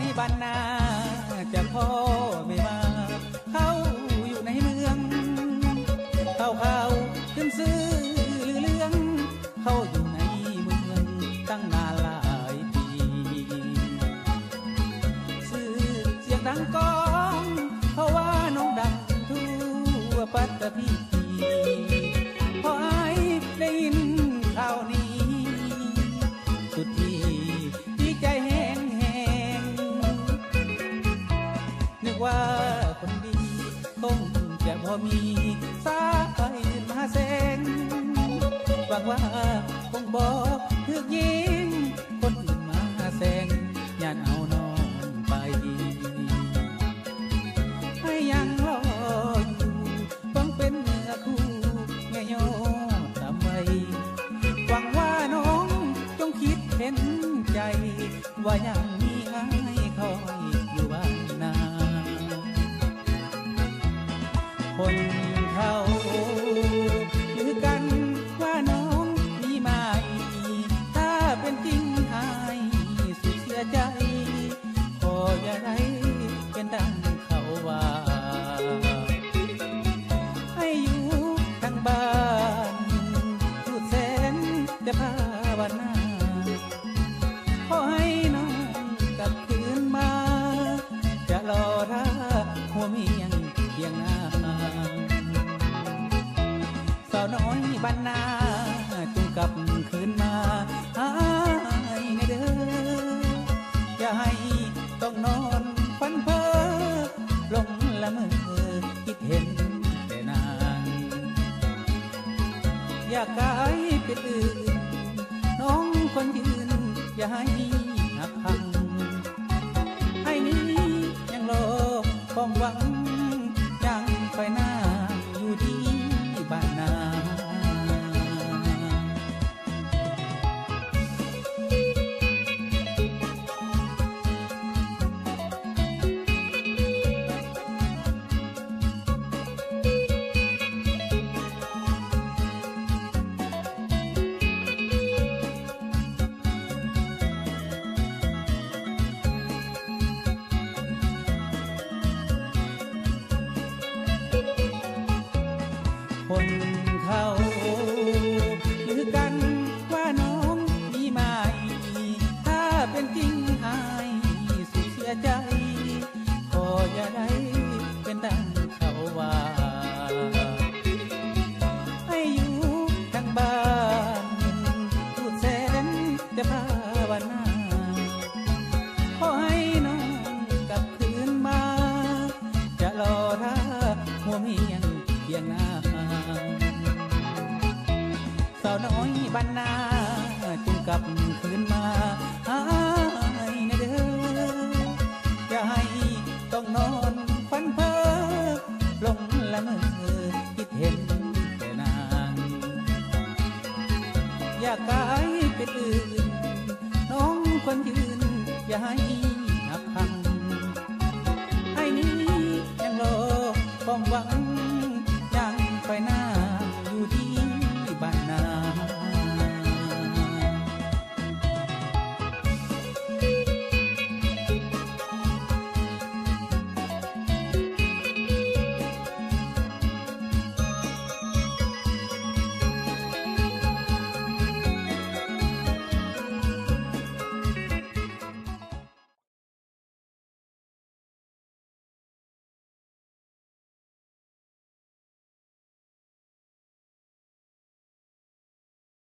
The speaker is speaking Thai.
อยบ้านนาจะพ่อไม่มาเขาอยู่ในเมืองเขาขึ้นซื้อเรื่องเขาอยู่ในเมืองตั้งนานหลายปีซื้อเสียงดังก้องเพราะว่าน้องดังทั่วปัตตภีพอไอ้ได้ยินข่าวนี้สุดที่ดีใจแห้งนึกว่าคนดีคงจะพอมีสายมาแสงหวังว่าคงบอกถึกยิงคนอื่นมาแสงย่านเอาน้องไปให้ยังรออยู่หวังเป็นเนื้อคู่แง่ยอดทำไว้หวังว่าน้องจงคิดเห็นใจว่ายังมีให้คอยอยู่บ้านนาคนเขายือกันว่าน้องมีไหมถ้าเป็นจริงหายสุดเสียใจขออย่าได้เป็นดังเขาว่าให้อยู่ทางบ้านสุดแสนจะภาวนาขอให้น้องกลับคืนมาจะรอท่าหัวเมียงเพียงหน้าสาวน้อยบ้านนาจงกลับคืนมาหายในเด้ออย่าให้ต้องนอนฝันเพ้อลงละเมอคิดเห็นแต่นางอยากกายเป็นอื่นน้องคนยืนอย่าให้หักพังให้นี้ยังรอความหวังยังไปหน้าอยู่ที่บ้านนาคนเขายือกันว่าน้องมีไหมถ้าเป็นจริงหายสุดเสียใจขออย่าได้เป็นดังเขาว่าให้อยู่ทางบ้านสุดแสนจะภาวนาขอให้น้องกลับคืนมาจะรอท่าหัวเมียงเพียงหน้าสาวน้อยบ้านนาจงกลับคืนมาหายในเด้ออย่าให้ต้องนอนฝันเพ้อลงละเมอคิดเห็นแต่นางอยากกายเป็นอื่นน้องคนยืนอย่าให้หักพังให้นี้ยังรอความหวังยังไปหน้าอยู่ที่บ้านนา